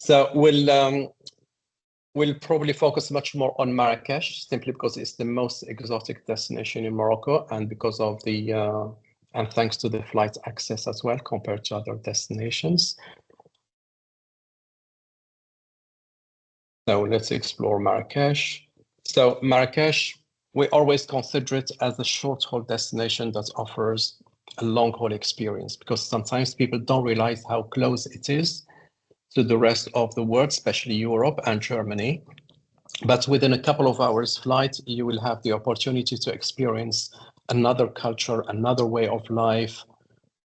So we'll probably focus much more on Marrakesh, simply because it's the most exotic destination in Morocco, and because of the and thanks to the flight access as well compared to other destinations. So let's explore Marrakesh. So Marrakesh, we always consider it as a short-haul destination that offers a long-haul experience, because sometimes people don't realize how close it is to the rest of the world, especially Europe and Germany. But within a couple of hours flight, you will have the opportunity to experience another culture, another way of life,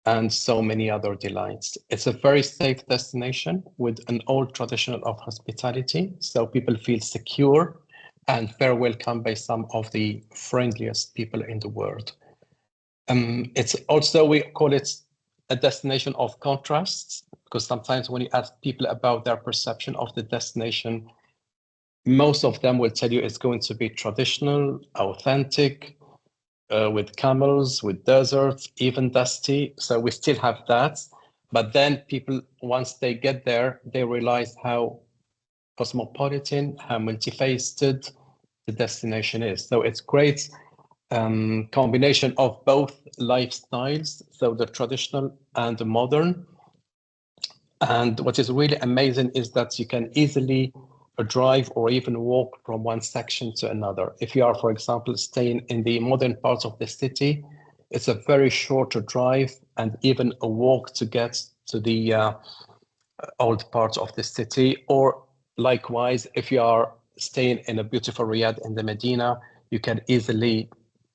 and so many other delights. It's a very safe destination with an old tradition of hospitality, so people feel secure and very welcome by some of the friendliest people in the world. It's also, we call it a destination of contrasts, because sometimes when you ask people about their perception of the destination, most of them will tell you it's going to be traditional, authentic, with camels, with deserts, even dusty. So we still have that. But then people, once they get there, they realize how cosmopolitan, how multifaceted the destination is. So it's great combination of both lifestyles, so the traditional and the modern. And what is really amazing is that you can easily drive or even walk from one section to another. If you are, for example, staying in the modern parts of the city, it's a very short drive and even a walk to get to the old parts of the city. Or likewise, if you are staying in a beautiful Riyadh in the Medina, you can easily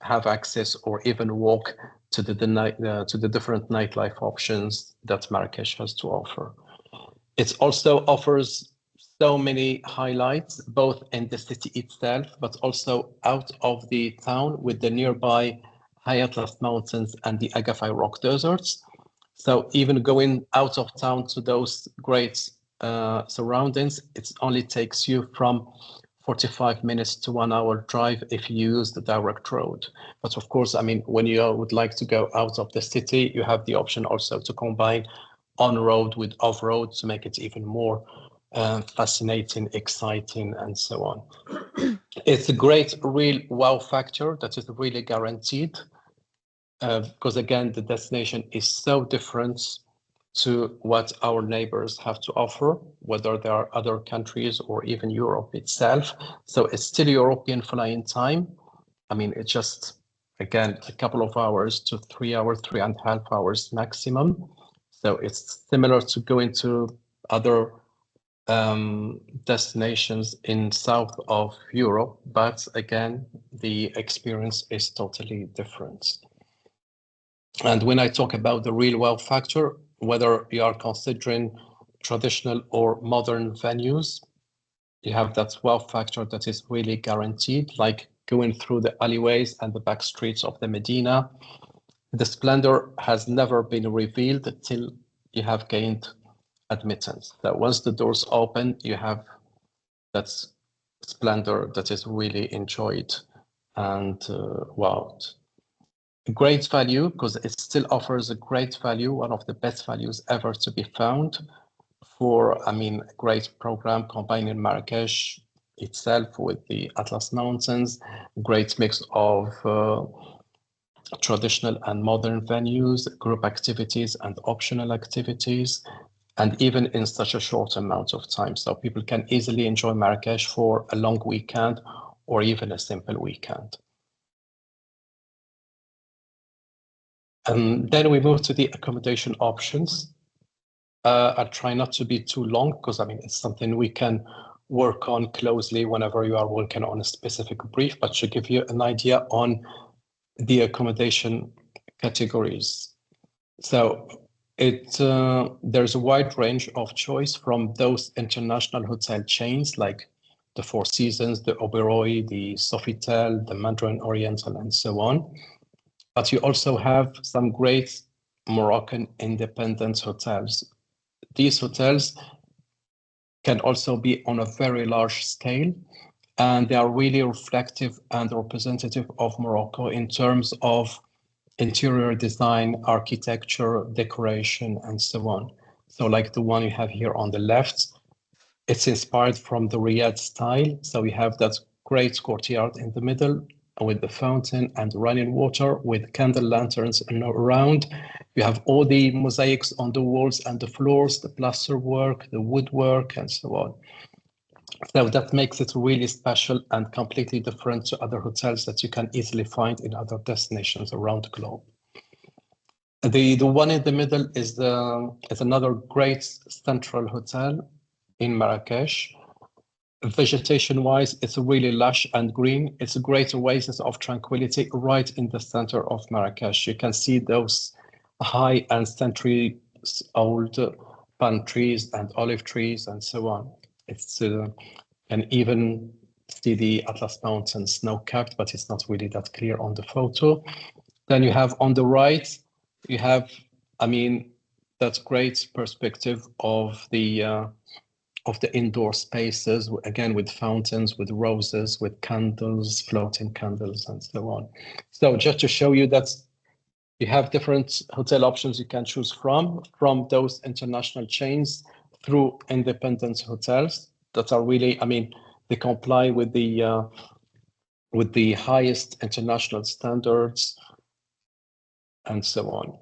have access or even walk to the different nightlife options that Marrakesh has to offer. It also offers so many highlights, both in the city itself, but also out of the town with the nearby High Atlas Mountains and the Agafay Rock Deserts. So even going out of town to those great surroundings, it only takes you from 45 minutes to 1 hour drive if you use the direct road. But of course, I mean, when you would like to go out of the city, you have the option also to combine on-road with off-road to make it even more fascinating, exciting, and so on. It's a great real wow factor that is really guaranteed, because again, the destination is so different to what our neighbors have to offer, whether there are other countries or even Europe itself. So it's still European flying time. I mean, it's just, again, a couple of hours to 3 hours, 3.5 hours maximum. So it's similar to going to other destinations in south of Europe, but again, the experience is totally different. And when I talk about the real wow factor, whether you are considering traditional or modern venues, you have that wow factor that is really guaranteed, like going through the alleyways and the back streets of the Medina. The splendor has never been revealed till you have gained admittance. That once the doors open, you have that splendor that is really enjoyed and wowed. Great value, because it still offers a great value, one of the best values ever to be found for, I mean, a great program combining Marrakesh itself with the Atlas Mountains, great mix of traditional and modern venues, group activities and optional activities, and even in such a short amount of time. So people can easily enjoy Marrakesh for a long weekend or even a simple weekend. And then we move to the accommodation options. I try not to be too long, because I mean, it's something we can work on closely whenever you are working on a specific brief, but to give you an idea on the accommodation categories. So there's a wide range of choice from those international hotel chains like the Four Seasons, the Oberoi, the Sofitel, the Mandarin Oriental, and so on. But you also have some great Moroccan independent hotels. These hotels can also be on a very large scale, and they are really reflective and representative of Morocco in terms of interior design, architecture, decoration, and so on. So like the one you have here on the left, It's inspired from the Riyadh style. So we have that great courtyard in the middle with the fountain and running water with candle lanterns around. You have all the mosaics on the walls and the floors, the plaster work, the woodwork, and so on. So that makes it really special and completely different to other hotels that you can easily find in other destinations around the globe. The one in the middle is another great central hotel in Marrakesh. Vegetation-wise, it's really lush and green. It's a great oasis of tranquility right in the center of Marrakesh. You can see those high and century-old palm trees and olive trees and so on. It's and even see the Atlas Mountains snow-capped, but it's not really that clear on the photo. Then you have on the right, you have, I mean, that great perspective of the indoor spaces, again, with fountains, with roses, with candles, floating candles, and so on. So just to show you that you have different hotel options you can choose from those international chains through independent hotels that are really, I mean, they comply with the highest international standards and so on.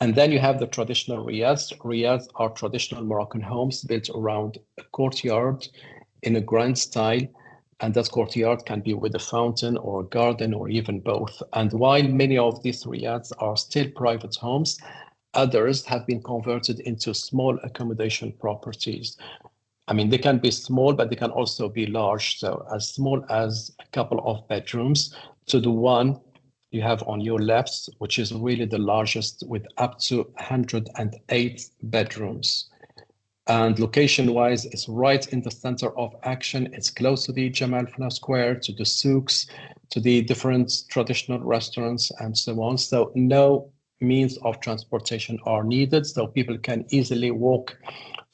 And then you have the traditional riads. Riads are traditional Moroccan homes built around a courtyard in a grand style. And that courtyard can be with a fountain or a garden or even both. And while many of these riads are still private homes, others have been converted into small accommodation properties. I mean, they can be small, but they can also be large. So as small as a couple of bedrooms to the one you have on your left, which is really the largest with up to 108 bedrooms. And location-wise, it's right in the center of action. It's close to the Jamal Fna Square, to the souks, to the different traditional restaurants, and so on. So no means of transportation are needed, so people can easily walk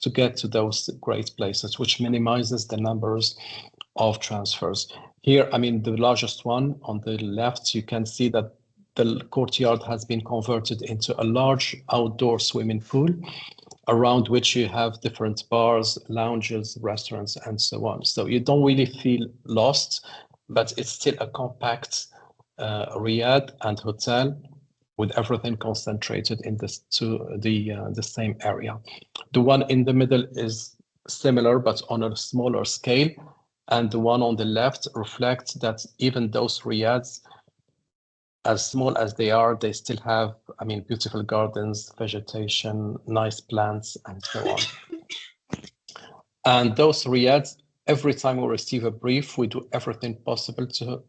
to get to those great places, which minimizes the numbers of transfers. Here, I mean, the largest one on the left, you can see that the courtyard has been converted into a large outdoor swimming pool, around which you have different bars, lounges, restaurants, and so on. So you don't really feel lost, but it's still a compact riad and hotel with everything concentrated in the same area. The one in the middle is similar, but on a smaller scale. And the one on the left reflects that even those riads, as small as they are, they still have, I mean, beautiful gardens, vegetation, nice plants, and so on. And those riads, every time we receive a brief, we do everything possible to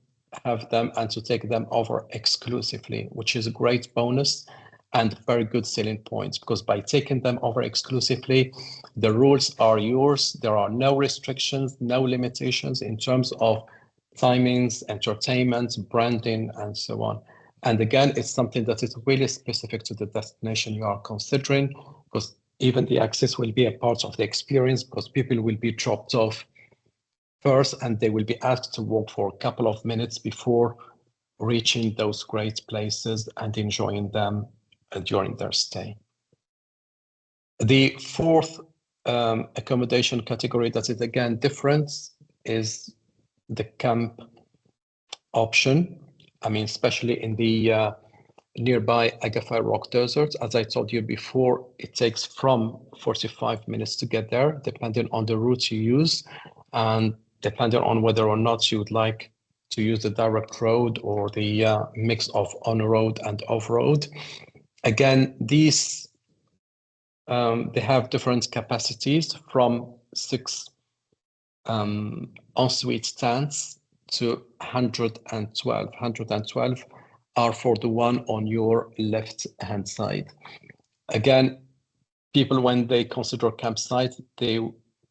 have them and to take them over exclusively, which is a great bonus and very good selling points, because by taking them over exclusively, the rules are yours. There are no restrictions, no limitations in terms of timings, entertainment, branding, and so on. And again, it's something that is really specific to the destination you are considering, because even the access will be a part of the experience, because people will be dropped off first and they will be asked to walk for a couple of minutes before reaching those great places and enjoying them during their stay. The fourth accommodation category that is again different is the camp option. I mean, especially in the nearby Agafay Rock Desert. As I told you before, it takes from 45 minutes to get there, depending on the route you use, and depending on whether or not you would like to use the direct road or the mix of on-road and off-road. Again, these, they have different capacities from 6 ensuite tents to 112. 112 are for the one on your left-hand side. Again, people, when they consider campsite, they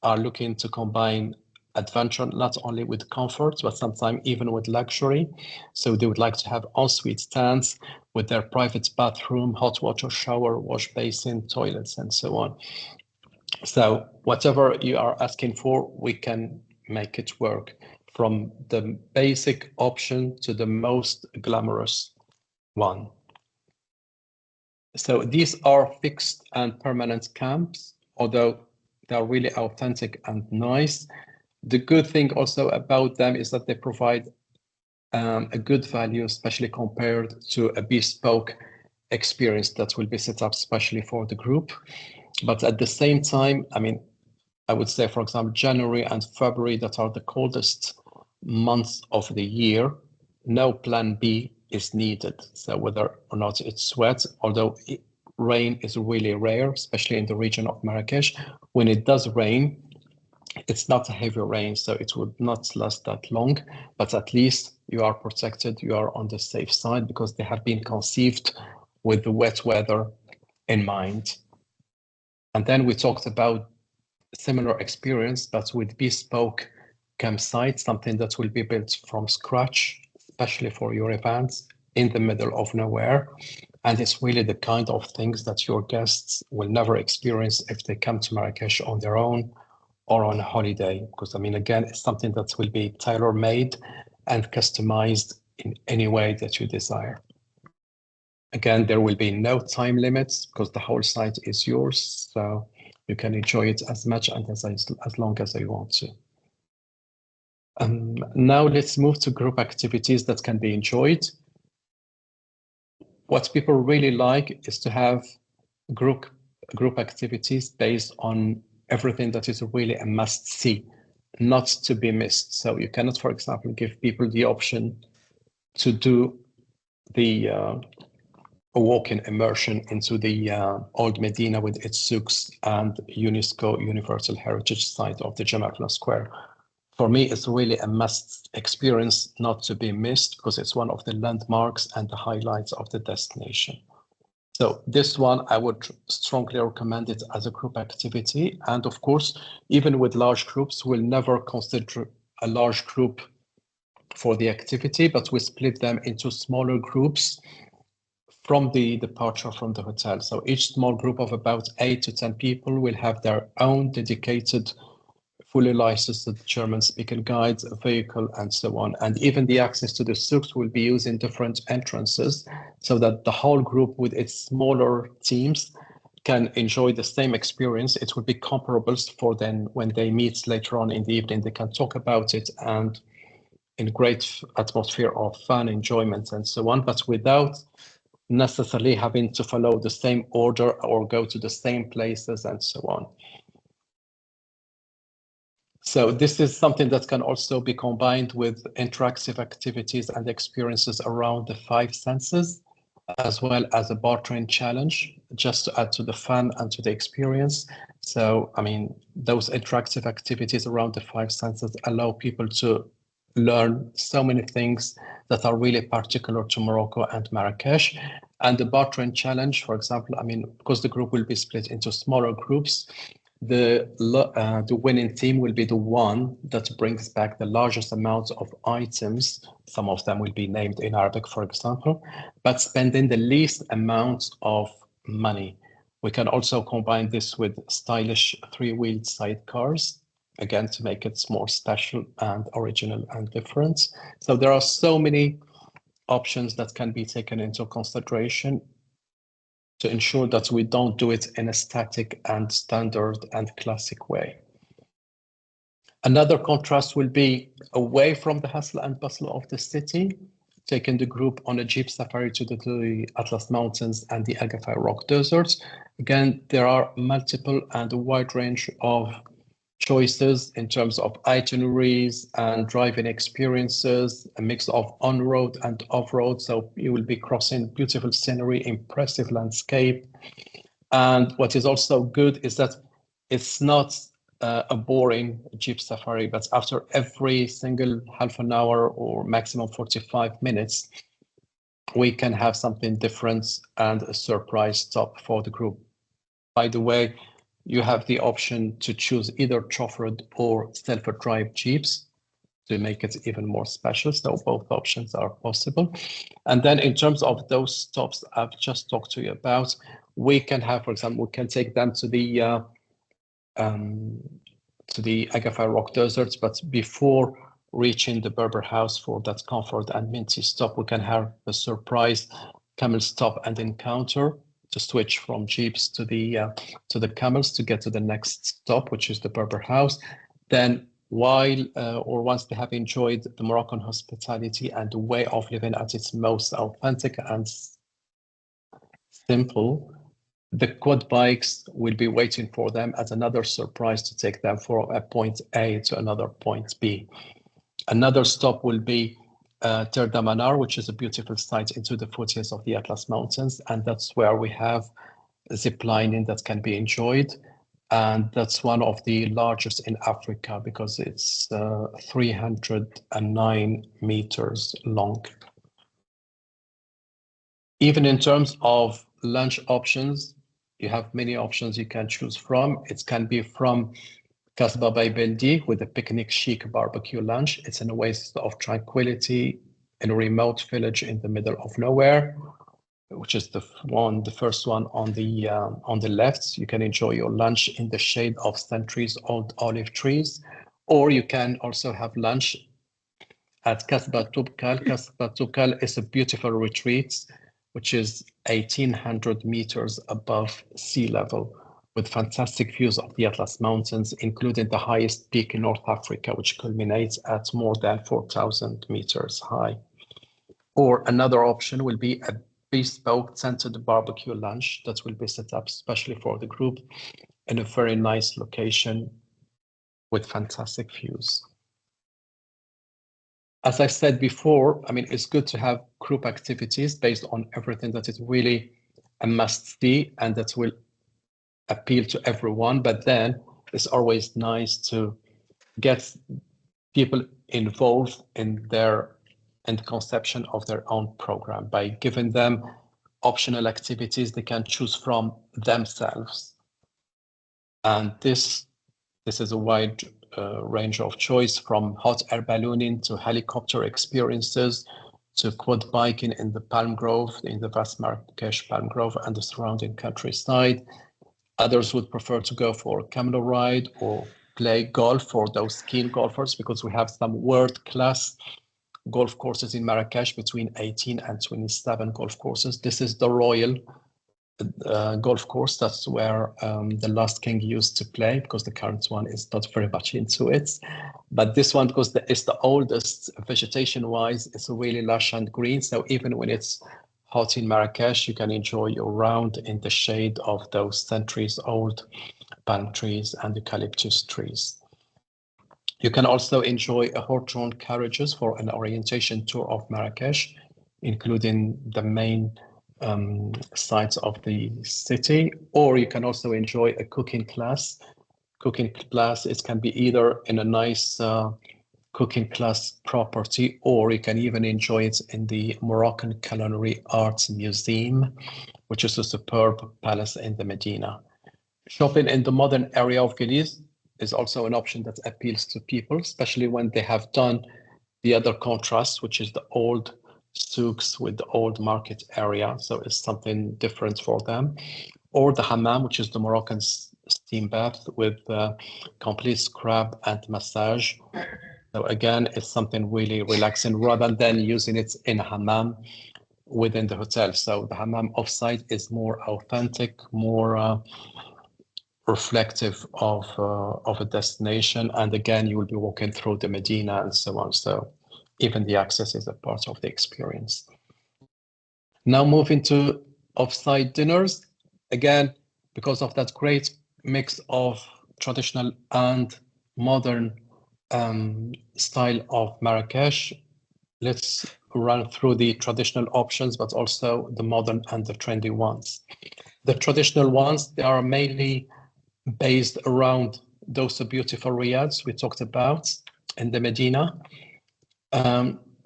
are looking to combine adventure not only with comfort, but sometimes even with luxury. So they would like to have ensuite stands with their private bathroom, hot water shower, wash basin, toilets, and so on. So whatever you are asking for, we can make it work, from the basic option to the most glamorous one. So these are fixed and permanent camps, although They're really authentic and nice. The good thing also about them is that they provide a good value, especially compared to a bespoke experience that will be set up especially for the group. But at the same time, I mean, I would say, for example, January and February, that are the coldest months of the year, no plan B is needed. So whether or not it's wet, although rain is really rare, especially in the region of Marrakesh, when it does rain, it's not a heavy rain, so it would not last that long, but at least you are protected, you are on the safe side, because they have been conceived with the wet weather in mind. And then we talked about similar experience, but with bespoke campsite, something that will be built from scratch, especially for your events in the middle of nowhere. And it's really the kind of things that your guests will never experience if they come to Marrakesh on their own or on a holiday. Because, I mean, again, it's something that will be tailor-made and customized in any way that you desire. Again, there will be no time limits because the whole site is yours. So you can enjoy it as much and as long as you want to. Now let's move to group activities that can be enjoyed. What people really like is to have group activities based on everything that is really a must-see, not to be missed. So you cannot, for example, give people the option to do the a walk-in immersion into the old Medina with its souks and UNESCO Universal Heritage Site of the Jama'atna Square. For me, it's really a must experience not to be missed because it's one of the landmarks and the highlights of the destination. So this one, I would strongly recommend it as a group activity. And of course, even with large groups, we'll never consider a large group for the activity, but we split them into smaller groups from the departure from the hotel. So each small group of about 8 to 10 people will have their own dedicated, fully licensed German-speaking guides, a vehicle, and so on. And even the access to the souks will be used in different entrances so that the whole group with its smaller teams can enjoy the same experience. It will be comparable for them when they meet later on in the evening. They can talk about it and in great atmosphere of fun, enjoyment, and so on, but without necessarily having to follow the same order or go to the same places and so on. So this is something that can also be combined with interactive activities and experiences around the 5 senses, as well as a bar train challenge, just to add to the fun and to the experience. So, I mean, those interactive activities around the 5 senses allow people to learn so many things that are really particular to Morocco and Marrakesh. And the bar train challenge, for example, I mean, because the group will be split into smaller groups, the winning team will be the one that brings back the largest amount of items. Some of them will be named in Arabic, for example, but spending the least amount of money. We can also combine this with stylish 3-wheeled sidecars, again, to make it more special and original and different. So there are so many options that can be taken into consideration to ensure that we don't do it in a static and standard and classic way. Another contrast will be away from the hustle and bustle of the city, taking the group on a jeep safari to the Atlas Mountains and the Agafay Rock Deserts. Again, there are multiple and a wide range of choices in terms of itineraries and driving experiences, a mix of on-road and off-road. So you will be crossing beautiful scenery, impressive landscape. And what is also good is that it's not a boring jeep safari, but after every single half an hour or maximum 45 minutes, we can have something different and a surprise stop for the group. By the way, you have the option to choose either chauffeured or self-drive jeeps to make it even more special. So both options are possible. And then in terms of those stops I've just talked to you about, we can have, for example, we can take them to the Agafay Rock Deserts, but before reaching the Berber House for that comfort and minty stop, we can have a surprise camel stop and encounter to switch from jeeps to the camels to get to the next stop, which is the Berber house. Then once they have enjoyed the Moroccan hospitality and the way of living at its most authentic and simple, the quad bikes will be waiting for them as another surprise to take them from a point A to another point B. Another stop will be Ter Damanar, which is a beautiful site into the foothills of the Atlas Mountains, and that's where we have zip lining that can be enjoyed. And that's one of the largest in Africa because it's 309 meters long. Even in terms of lunch options, you have many options you can choose from. It can be from Kasbah by Beldi with a picnic chic barbecue lunch. It's an oasis of tranquility in a remote village in the middle of nowhere, which is the first one on the left. You can enjoy your lunch in the shade of centuries old olive trees, or you can also have lunch at Kasbah Tubkal. Kasbah Tubkal is a beautiful retreat, which is 1,800 meters above sea level, with fantastic views of the Atlas Mountains, including the highest peak in North Africa, which culminates at more than 4,000 meters high. Or another option will be a bespoke scented barbecue lunch that will be set up especially for the group in a very nice location with fantastic views. As I said before, I mean, it's good to have group activities based on everything that is really a must-see and that will appeal to everyone, but then it's always nice to get people involved in the conception of their own program by giving them optional activities they can choose from themselves. And this is a wide range of choice, from hot air ballooning to helicopter experiences to quad biking in the palm grove, in the vast Marrakesh palm grove and the surrounding countryside. Others would prefer to go for a camel ride or play golf for those keen golfers, because we have some world-class golf courses in Marrakesh, between 18 and 27 golf courses. This is the Royal golf course. That's where the last king used to play, because the current one is not very much into it. But this one, because it's the oldest vegetation-wise, it's really lush and green. So even when it's hot in Marrakesh, you can enjoy your round in the shade of those centuries-old palm trees and eucalyptus trees. You can also enjoy a horse-drawn carriages for an orientation tour of Marrakesh, including the main sites of the city, or you can also enjoy a cooking class. Cooking class, it can be either in a nice cooking class property, or you can even enjoy it in the Moroccan Culinary Arts Museum, which is a superb palace in the Medina. Shopping in the modern area of Gulis is also an option that appeals to people, especially when they have done the other contrast, which is the old souks with the old market area. So it's something different for them. Or the hammam, which is the Moroccan steam bath with complete scrub and massage. So again, it's something really relaxing rather than using it in a hammam within the hotel. So the hammam offsite is more authentic, more reflective of a destination. And again, you will be walking through the Medina and so on. So even the access is a part of the experience. Now moving to offsite dinners. Again, because of that great mix of traditional and modern style of Marrakesh, let's run through the traditional options, but also the modern and the trendy ones. The traditional ones, they are mainly based around those beautiful riads we talked about in the Medina.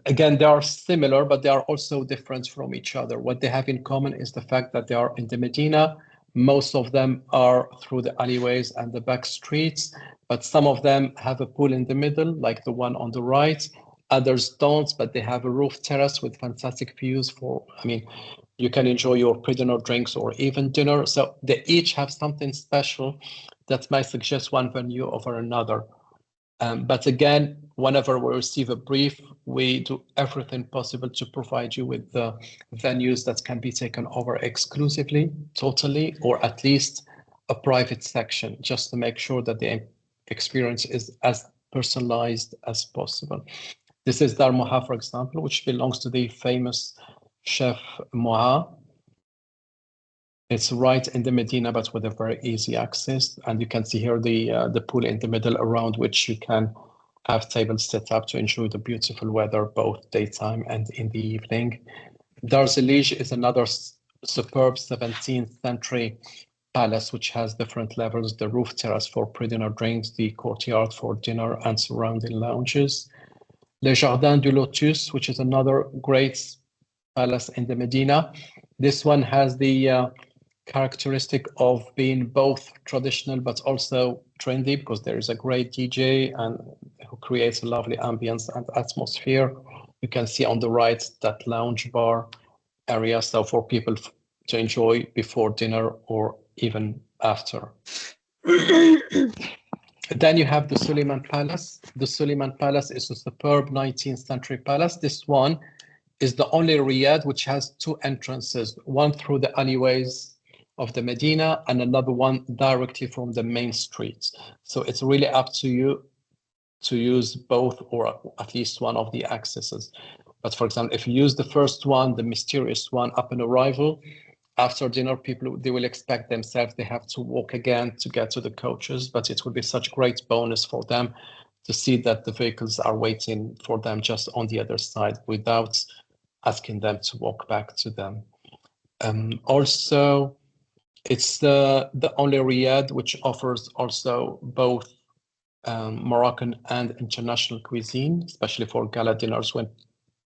Again, they are similar, but they are also different from each other. What they have in common is the fact that they are in the Medina. Most of them are through the alleyways and the back streets, but some of them have a pool in the middle, like the one on the right. Others don't, but they have a roof terrace with fantastic views for, I mean, you can enjoy your pre-dinner drinks or even dinner. So they each have something special that might suggest one venue over another. But again, whenever we receive a brief, we do everything possible to provide you with the venues that can be taken over exclusively, totally, or at least a private section, just to make sure that the experience is as personalized as possible. This is Dar Moha, for example, which belongs to the famous chef Moha. It's right in the Medina, but with a very easy access. And you can see here the pool in the middle, around which you can have tables set up to enjoy the beautiful weather, both daytime and in the evening. Dar Zelij is another superb 17th century palace, which has different levels: the roof terrace for pre-dinner drinks, the courtyard for dinner, and surrounding lounges. Le Jardin du Lotus, which is another great palace in the Medina. This one has the characteristic of being both traditional but also trendy, because there is a great DJ and who creates a lovely ambience and atmosphere. You can see on the right that lounge bar area, so for people to enjoy before dinner or even after. Then you have the Suleiman Palace. The Suleiman Palace is a superb 19th century palace. This one is the only riad which has two entrances, one through the alleyways of the Medina and another one directly from the main streets. So it's really up to you to use both, or at least one of the accesses. But for example, if you use the first one, the mysterious one, upon arrival, after dinner, people, they will expect themselves, they have to walk again to get to the coaches, but it will be such great bonus for them to see that the vehicles are waiting for them just on the other side without asking them to walk back to them. Also, it's the only riad which offers also both Moroccan and international cuisine, especially for gala dinners when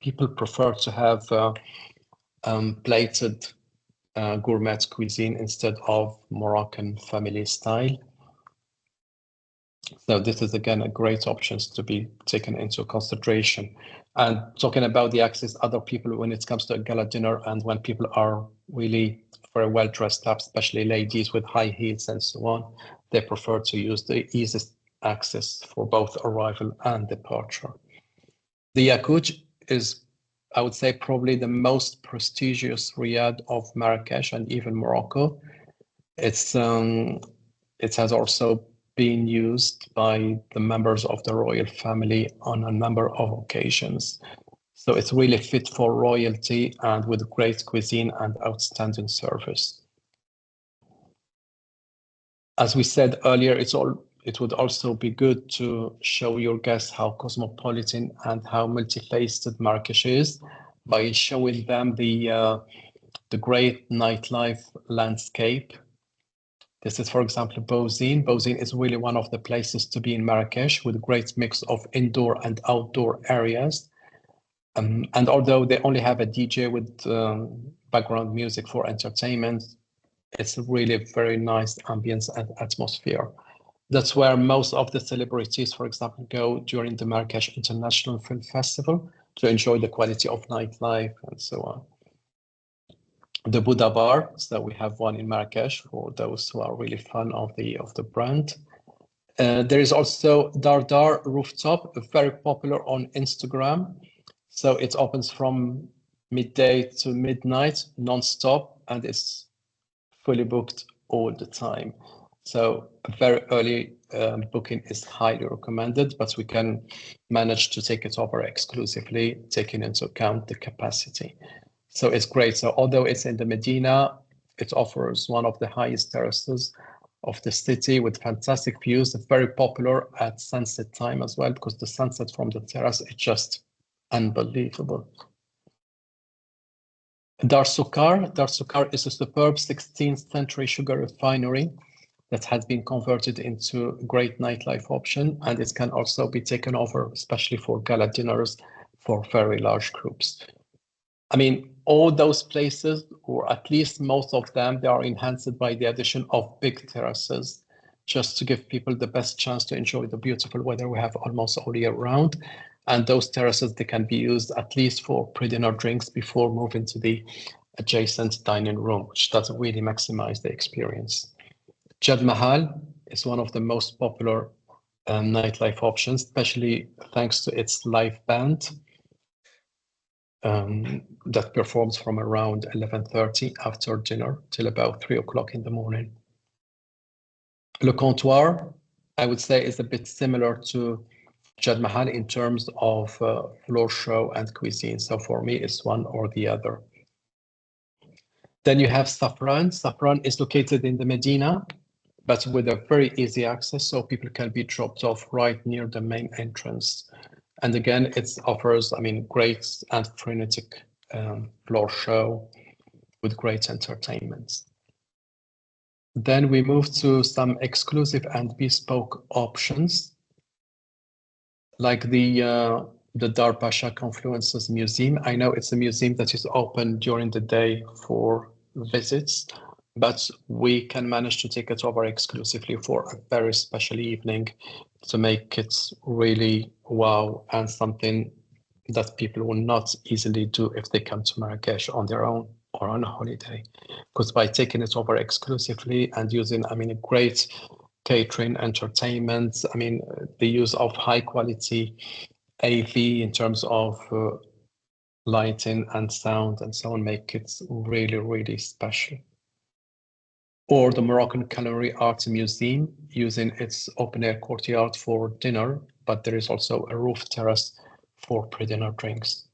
people prefer to have plated gourmet cuisine instead of Moroccan family style. So this is again a great option to be taken into consideration. And talking about the access, other people, when it comes to a gala dinner and when people are really very well dressed up, especially ladies with high heels and so on, they prefer to use the easiest access for both arrival and departure. The Yaqut is, I would say, probably the most prestigious riad of Marrakesh and even Morocco. It's it has also been used by the members of the royal family on a number of occasions. So it's really fit for royalty and with great cuisine and outstanding service. As we said earlier, it would also be good to show your guests how cosmopolitan and how multifaceted Marrakesh is by showing them the great nightlife landscape. This is, for example, Bozine. Bozine is really one of the places to be in Marrakesh with a great mix of indoor and outdoor areas. And although they only have a DJ with background music for entertainment, it's really a very nice ambience and atmosphere. That's where most of the celebrities, for example, go during the Marrakesh International Film Festival to enjoy the quality of nightlife and so on. The Buddha Bar, so we have one in Marrakesh for those who are really fan of the brand. There is also Dar Rooftop, very popular on Instagram. So it opens from midday to midnight, non-stop, and it's fully booked all the time. So a very early booking is highly recommended, but we can manage to take it over exclusively, taking into account the capacity. So it's great. So although it's in the Medina, it offers one of the highest terraces of the city with fantastic views. It's very popular at sunset time as well, because the sunset from the terrace is just unbelievable. Dar Sukar is a superb 16th century sugar refinery that has been converted into a great nightlife option, and it can also be taken over, especially for gala dinners for very large groups. I mean, all those places, or at least most of them, they are enhanced by the addition of big terraces, just to give people the best chance to enjoy the beautiful weather we have almost all year round. And those terraces, they can be used at least for pre-dinner drinks before moving to the adjacent dining room, which does really maximize the experience. Jad Mahal is one of the most popular nightlife options, especially thanks to its live band that performs from around 11:30 after dinner till about 3 o'clock in the morning. Le Comptoir, I would say, is a bit similar to Jad Mahal in terms of floor show and cuisine. So for me, it's one or the other. Then you have Safran. Safran is located in the Medina, but with a very easy access, so people can be dropped off right near the main entrance. And again, it offers, I mean, great and frenetic floor show with great entertainment. Then we move to some exclusive and bespoke options, like the Dar Pasha Confluences Museum. I know it's a museum that is open during the day for visits, but we can manage to take it over exclusively for a very special evening to make it really wow and something that people will not easily do if they come to Marrakesh on their own or on a holiday. Because by taking it over exclusively and using, I mean, a great catering, entertainment, I mean, the use of high quality AV in terms of lighting and sound and so on, make it really, really special. Or the Moroccan Culinary Arts Museum, using its open-air courtyard for dinner, but there is also a roof terrace for pre-dinner drinks.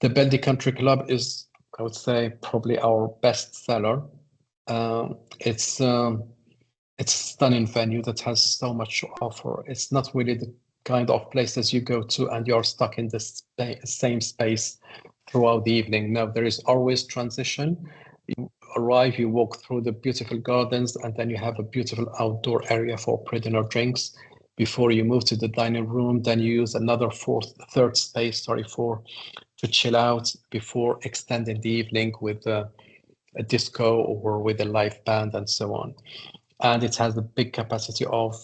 The Beldi Country Club is, I would say, probably our best seller. It's a stunning venue that has so much to offer. It's not really the kind of places you go to and you're stuck in the same space throughout the evening. No, there is always transition. You arrive, you walk through the beautiful gardens, and then you have a beautiful outdoor area for pre-dinner drinks before you move to the dining room. Then you use another third space, to chill out before extending the evening with a disco or with a live band and so on. And it has a big capacity of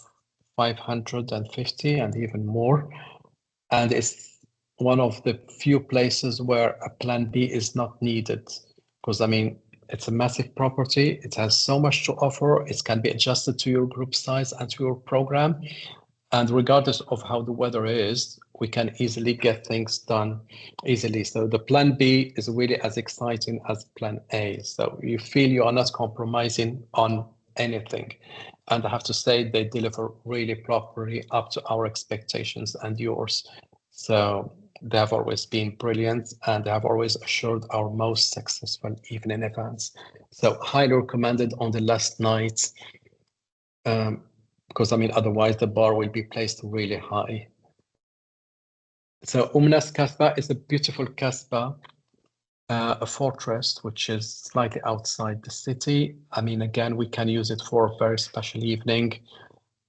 550 and even more. And it's one of the few places where a plan B is not needed. Because, I mean, it's a massive property. It has so much to offer. It can be adjusted to your group size and to your program. And regardless of how the weather is, we can easily get things done easily. So the plan B is really as exciting as plan A. So you feel you are not compromising on anything. And I have to say they deliver really properly up to our expectations and yours. So they have always been brilliant, and they have always assured our most successful evening events. So highly recommended on the last night, because I mean, otherwise the bar will be placed really high. So Umnas Kasbah is a beautiful Kasbah, a fortress which is slightly outside the city. I mean, again, we can use it for a very special evening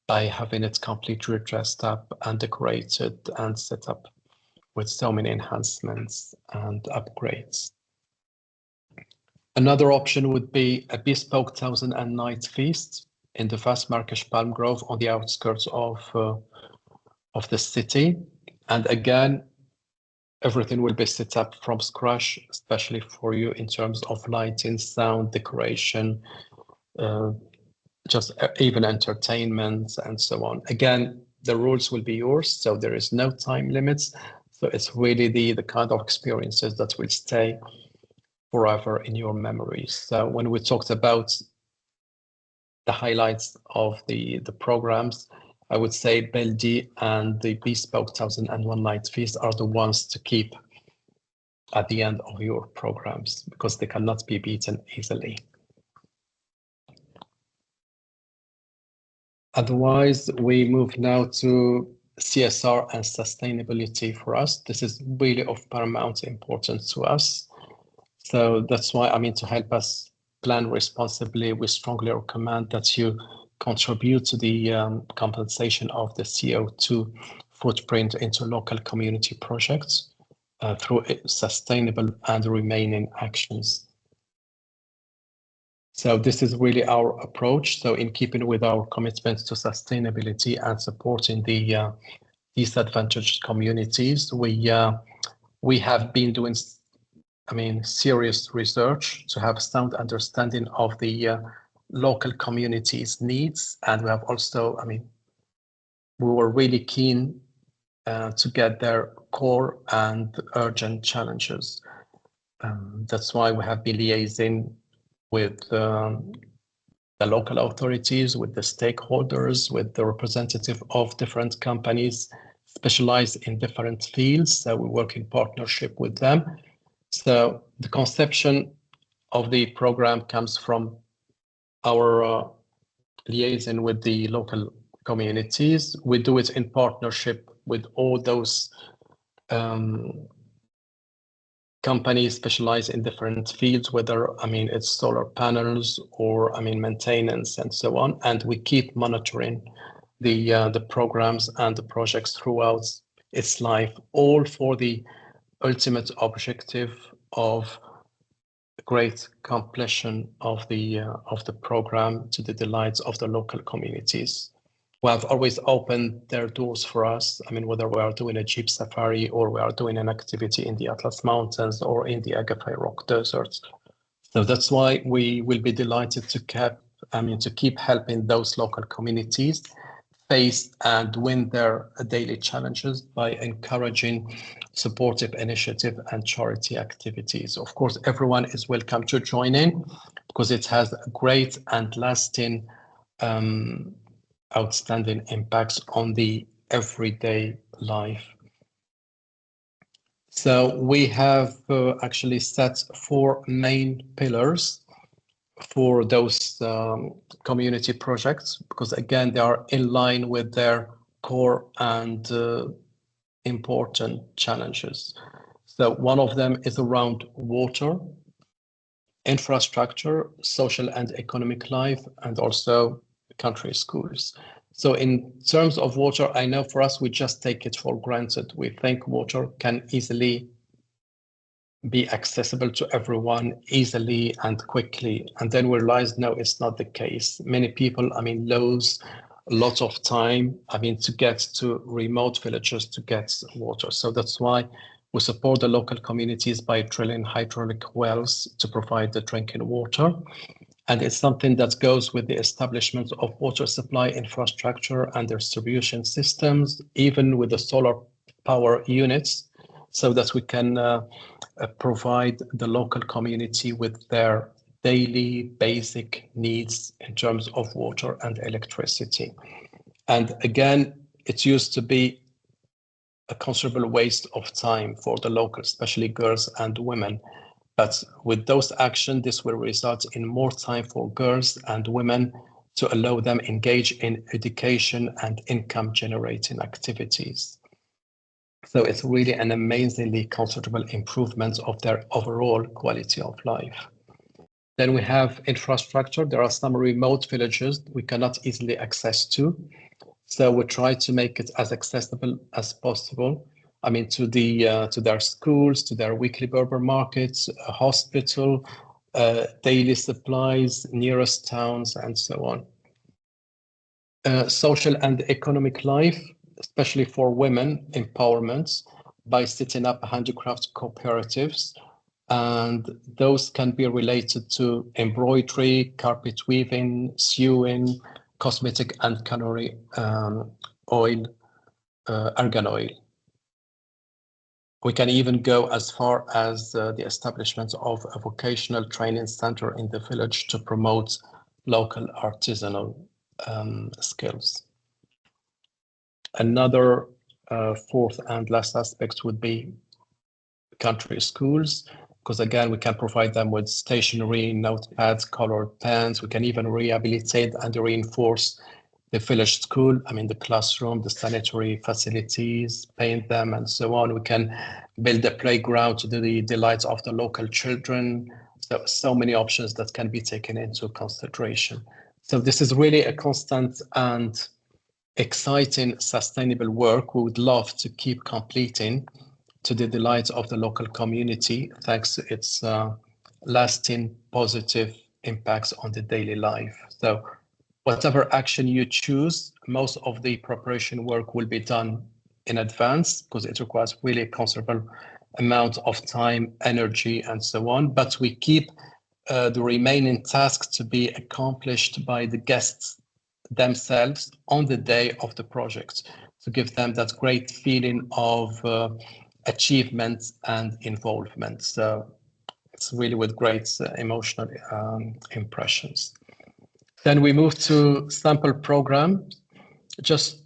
by having it completely dressed up and decorated and set up with so many enhancements and upgrades. Another option would be a bespoke 1000-night feast in the vast Marrakesh Palm Grove on the outskirts of the city. And again, everything will be set up from scratch, especially for you in terms of lighting, sound, decoration, just even entertainment and so on. Again, the rules will be yours, so there is no time limits. So it's really the kind of experiences that will stay forever in your memories. So when we talked about the highlights of the programs, I would say Beldi and the bespoke 1001 Night Feast are the ones to keep at the end of your programs because they cannot be beaten easily. Otherwise, we move now to CSR and sustainability for us. This is really of paramount importance to us. So that's why, I mean, to help us plan responsibly, we strongly recommend that you contribute to the compensation of the CO2 footprint into local community projects through sustainable and remaining actions. So this is really our approach. So in keeping with our commitment to sustainability and supporting the disadvantaged communities, we have been doing, I mean, serious research to have sound understanding of the local communities' needs. And we have also, I mean, we were really keen to get their core and urgent challenges. That's why we have been liaising with the local authorities, with the stakeholders, with the representative of different companies specialized in different fields. So we work in partnership with them. So the conception of the program comes from our liaison with the local communities. We do it in partnership with all those companies specialized in different fields, whether, it's solar panels or, maintenance and so on. And we keep monitoring the programs and the projects throughout its life, all for the ultimate objective of great completion of the program to the delights of the local communities, who have always opened their doors for us. Whether we are doing a jeep safari or we are doing an activity in the Atlas Mountains or in the Agafay Rock Deserts. So that's why we will be delighted to keep helping those local communities face and win their daily challenges by encouraging supportive initiative and charity activities. Of course, everyone is welcome to join in because it has great and lasting outstanding impacts on the everyday life. So we have actually set 4 main pillars for those community projects, because again, they are in line with their core and important challenges. So one of them is around water, infrastructure, social and economic life, and also country schools. So in terms of water, I know for us, we just take it for granted. We think water can easily be accessible to everyone easily and quickly. And then we realize, no, it's not the case. Many people, lose a lot of time, to get to remote villages to get water. So that's why we support the local communities by drilling hydraulic wells to provide the drinking water. And it's something that goes with the establishment of water supply infrastructure and distribution systems, even with the solar power units, so that we can provide the local community with their daily basic needs in terms of water and electricity. And again, it used to be a considerable waste of time for the locals, especially girls and women. But with those actions, this will result in more time for girls and women to allow them engage in education and income generating activities. So it's really an amazingly considerable improvement of their overall quality of life. Then we have infrastructure. There are some remote villages we cannot easily access to. So we try to make it as accessible as possible. To their schools, to their weekly Berber markets, a hospital, daily supplies, nearest towns, and so on. Social and economic life, especially for women empowerment, by setting up handicraft cooperatives. And those can be related to embroidery, carpet weaving, sewing, cosmetic and culinary oil, argan oil. We can even go as far as the establishment of a vocational training center in the village to promote local artisanal skills. Another fourth and last aspect would be country schools, because again, we can provide them with stationery, notepads, colored pens. We can even rehabilitate and reinforce the village school, the classroom, the sanitary facilities, paint them, and so on. We can build a playground to the delights of the local children. So many options that can be taken into consideration. So this is really a constant and exciting, sustainable work we would love to keep completing to the delights of the local community, thanks to its lasting positive impacts on the daily life. So whatever action you choose, most of the preparation work will be done in advance because it requires really a considerable amount of time, energy, and so on. But we keep the remaining tasks to be accomplished by the guests themselves on the day of the project to give them that great feeling of achievement and involvement. So it's really with great emotional impressions. Then we move to sample program, just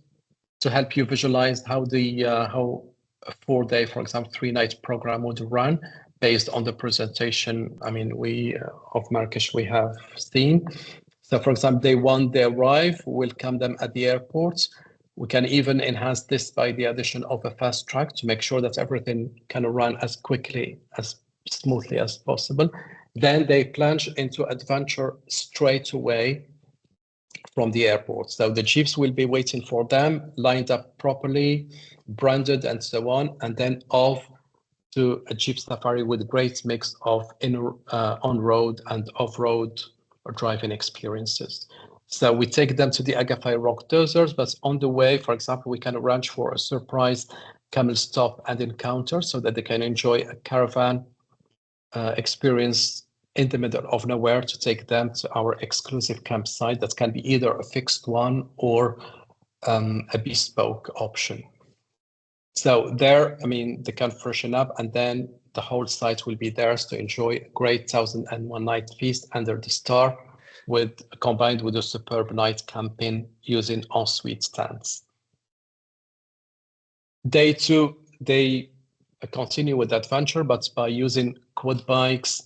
to help you visualize how how a 4-day, for example, 3-night program would run based on the presentation. I mean, of Marrakesh we have seen. So, for example, day 1, they arrive, welcome them at the airport. We can even enhance this by the addition of a fast track to make sure that everything can run as quickly, as smoothly as possible. Then they plunge into adventure straight away from the airport. So the jeeps will be waiting for them, lined up properly, branded and so on, and then off to a jeep safari with a great mix of on-road and off-road driving experiences. So we take them to the Agafay Rock Desert, but on the way, for example, we can arrange for a surprise camel stop and encounter so that they can enjoy a caravan experience in the middle of nowhere to take them to our exclusive campsite that can be either a fixed one or a bespoke option. So there, I mean, they can freshen up and then the whole site will be theirs to enjoy a great 1001 night feast under the star, combined with a superb night camping using ensuite tents. Day 2, they continue with the adventure, but by using quad bikes,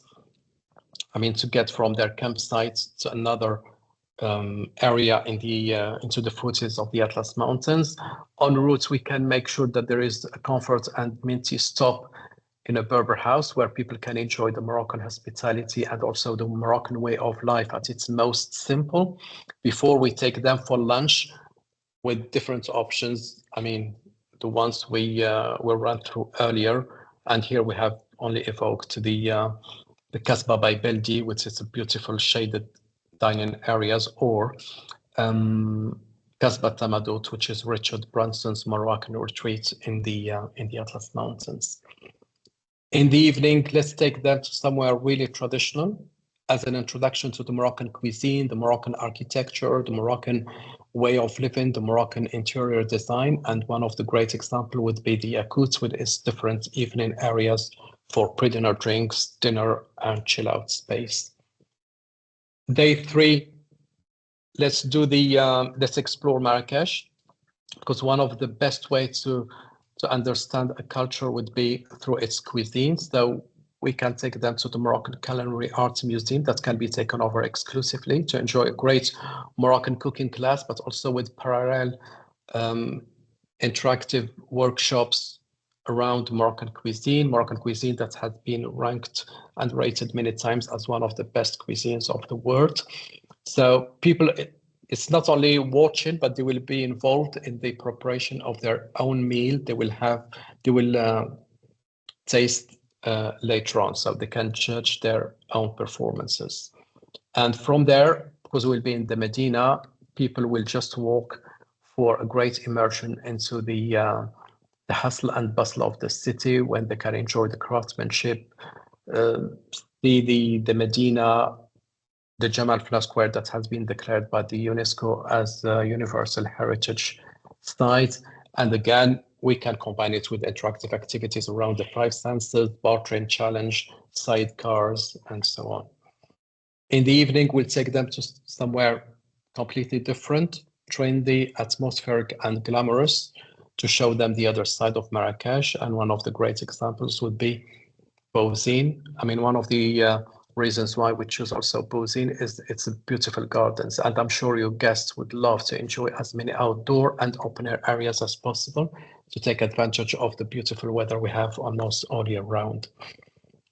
I mean, to get from their campsite to another area in into the foothills of the Atlas Mountains. En route, we can make sure that there is a comfort and minty stop in a Berber house where people can enjoy the Moroccan hospitality and also the Moroccan way of life at its most simple before we take them for lunch with different options. I mean, the ones we ran through earlier, and here we have only evoked the Kasbah by Beldi, which is a beautiful shaded dining areas, or Kasbah Tamadot, which is Richard Branson's Moroccan retreat in the Atlas Mountains. In the evening, let's take them to somewhere really traditional as an introduction to the Moroccan cuisine, the Moroccan architecture, the Moroccan way of living, the Moroccan interior design. And one of the great examples would be the Yakout with its different evening areas for pre-dinner drinks, dinner, and chill out space. Day 3, let's explore Marrakesh, because one of the best ways to understand a culture would be through its cuisine. So we can take them to the Moroccan Culinary Arts Museum that can be taken over exclusively to enjoy a great Moroccan cooking class, but also with parallel interactive workshops around Moroccan cuisine that has been ranked and rated many times as one of the best cuisines of the world. So people, it's not only watching, but they will be involved in the preparation of their own meal. They will taste later on, so they can judge their own performances. And from there, because we'll be in the Medina, people will just walk for a great immersion into the hustle and bustle of the city, when they can enjoy the craftsmanship, the Medina, the Jamal Fna Square that has been declared by the UNESCO as a Universal Heritage Site. And again, we can combine it with interactive activities around the 5 senses, bar train challenge, sidecars, and so on. In the evening, we'll take them to somewhere completely different, trendy, atmospheric, and glamorous, to show them the other side of Marrakesh. And one of the great examples would be Bourzine. I mean, one of the reasons why we choose also Bourzine is it's a beautiful gardens, and I'm sure your guests would love to enjoy as many outdoor and open air areas as possible to take advantage of the beautiful weather we have almost all year round.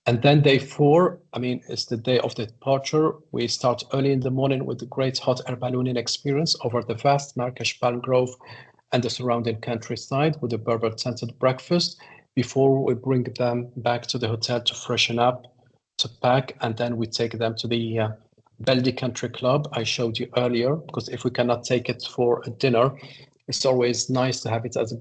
And then day 4, I mean, it's the day of the departure. We start early in the morning with the great hot air ballooning experience over the vast Marrakesh palm grove and the surrounding countryside with a Berber tented breakfast before we bring them back to the hotel to freshen up, to pack, and then we take them to the Beldi Country Club I showed you earlier, because if we cannot take it for a dinner, it's always nice to have it as a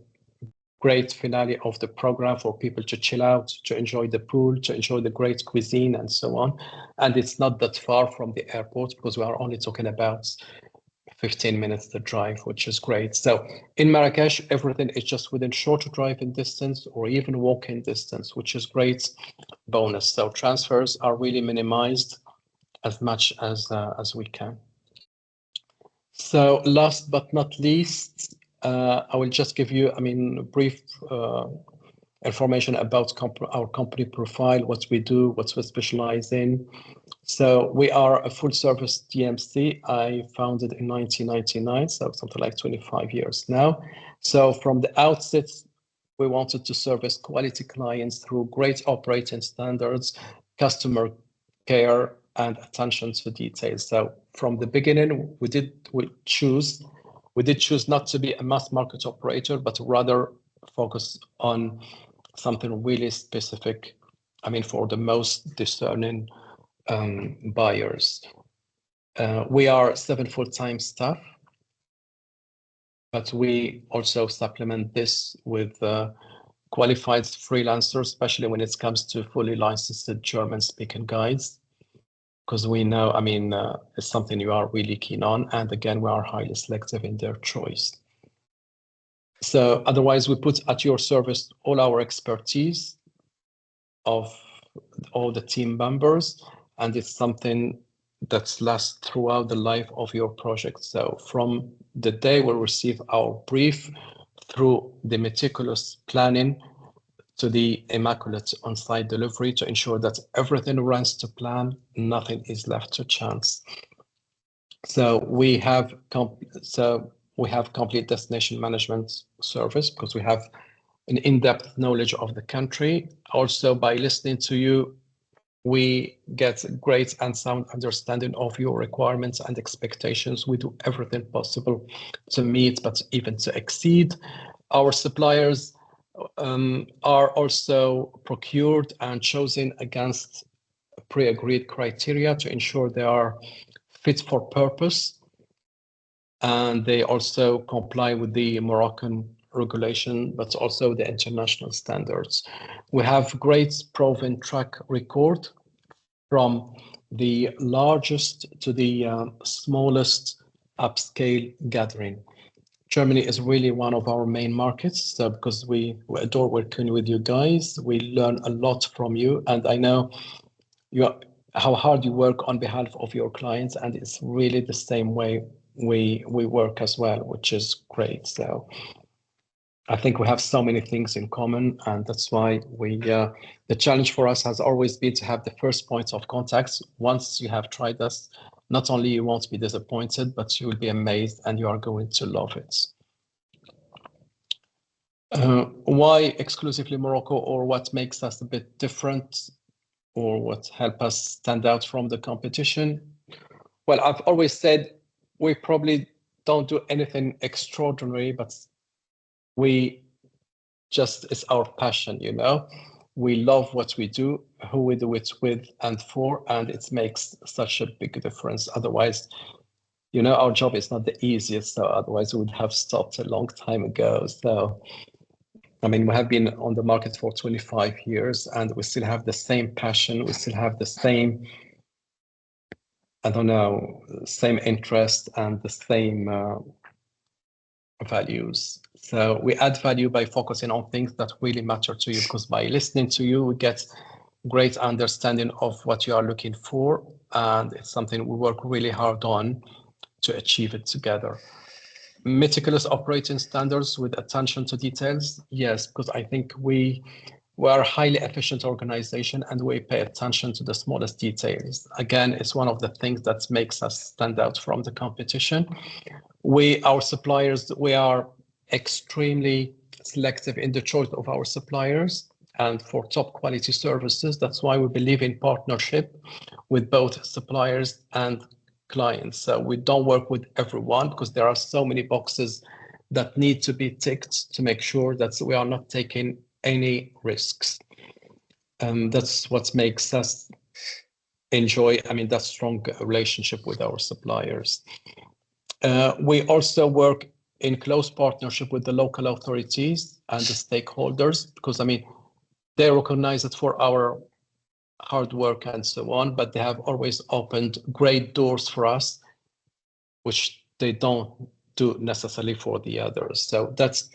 great finale of the program for people to chill out, to enjoy the pool, to enjoy the great cuisine and so on. And it's not that far from the airport, because we are only talking about 15 minutes to drive, which is great. So in Marrakesh, everything is just within short driving distance or even walking distance, which is great bonus. So transfers are really minimized as much as we can. So last but not least, I will just give you, brief information about our company profile, what we do, what we specialize in. So we are a full service DMC. I founded in 1999, so something like 25 years now. So from the outset, we wanted to service quality clients through great operating standards, customer care, and attention to details. So from the beginning, we did choose not to be a mass market operator, but rather focus on something really specific, for the most discerning buyers. We are 7 full-time staff, but we also supplement this with qualified freelancers, especially when it comes to fully licensed German-speaking guides, because we know, it's something you are really keen on. And again, we are highly selective in their choice. So otherwise, we put at your service all our expertise of all the team members, and it's something that lasts throughout the life of your project. So from the day we receive our brief, through the meticulous planning to the immaculate on-site delivery, to ensure that everything runs to plan, nothing is left to chance. So we have complete destination management service, because we have an in-depth knowledge of the country. Also, by listening to you, we get great and sound understanding of your requirements and expectations. We do everything possible to meet, but even to exceed. Our suppliers are also procured and chosen against pre-agreed criteria to ensure they are fit for purpose, and they also comply with the Moroccan regulation, but also the international standards. We have great proven track record from the largest to the smallest upscale gathering. Germany is really one of our main markets, because we adore working with you guys. We learn a lot from you, and I know how hard you work on behalf of your clients, and it's really the same way we work as well, which is great. So I think we have so many things in common, and that's why the challenge for us has always been to have the first points of contact. Once you have tried us, not only you won't be disappointed, but you will be amazed and you are going to love it. Why exclusively Morocco, or what makes us a bit different, or what helps us stand out from the competition? Well, I've always said we probably don't do anything extraordinary, but it's our passion, We love what we do, who we do it with and for, and it makes such a big difference. Otherwise, our job is not the easiest, so otherwise we would have stopped a long time ago. So, we have been on the market for 25 years, and we still have the same passion. We still have the same, same interest and the same values. So we add value by focusing on things that really matter to you, because by listening to you, we get great understanding of what you are looking for, and it's something we work really hard on to achieve it together. Meticulous operating standards with attention to details, yes, because I think we are a highly efficient organization, and we pay attention to the smallest details. Again, it's one of the things that makes us stand out from the competition. Our suppliers, we are extremely selective in the choice of our suppliers, and for top quality services. That's why we believe in partnership with both suppliers and clients. So we don't work with everyone, because there are so many boxes that need to be ticked to make sure that we are not taking any risks. That's what makes us enjoy, that strong relationship with our suppliers. We also work in close partnership with the local authorities and the stakeholders, because they recognize it for our hard work and so on, but they have always opened great doors for us, which they don't do necessarily for the others. So that's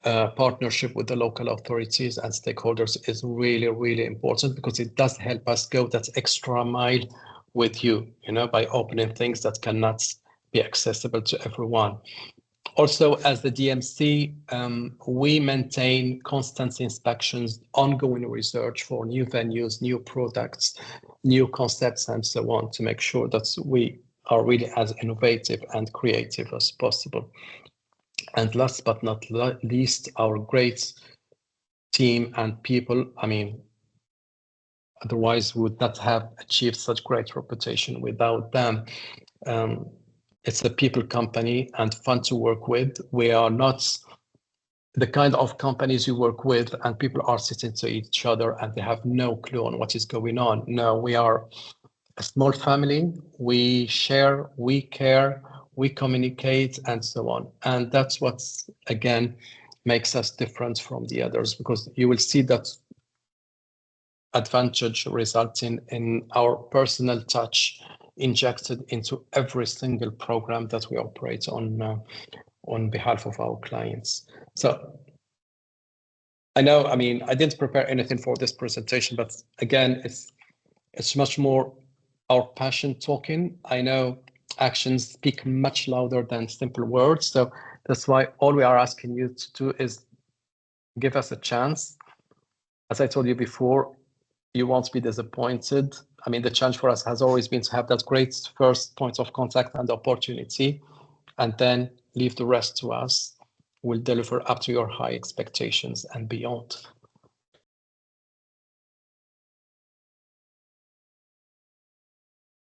partnership with the local authorities and stakeholders is really, really important, because it does help us go that extra mile with you, by opening things that cannot be accessible to everyone. Also, as the DMC, we maintain constant inspections, ongoing research for new venues, new products, new concepts, and so on, to make sure that we are really as innovative and creative as possible. And last but not least, our great team and people. I mean, otherwise we would not have achieved such great reputation without them. It's a people company and fun to work with. We are not the kind of companies you work with and people are sitting to each other and they have no clue on what is going on. No, we are a small family. We share, we care, we communicate, and so on. And that's what, again, makes us different from the others, because you will see that advantage resulting in our personal touch injected into every single program that we operate on behalf of our clients. So I know, I mean, I didn't prepare anything for this presentation, but again, it's much more our passion talking. I know actions speak much louder than simple words. So that's why all we are asking you to do is give us a chance. As I told you before, you won't be disappointed. I mean, the challenge for us has always been to have that great first point of contact and opportunity, and then leave the rest to us. We'll deliver up to your high expectations and beyond.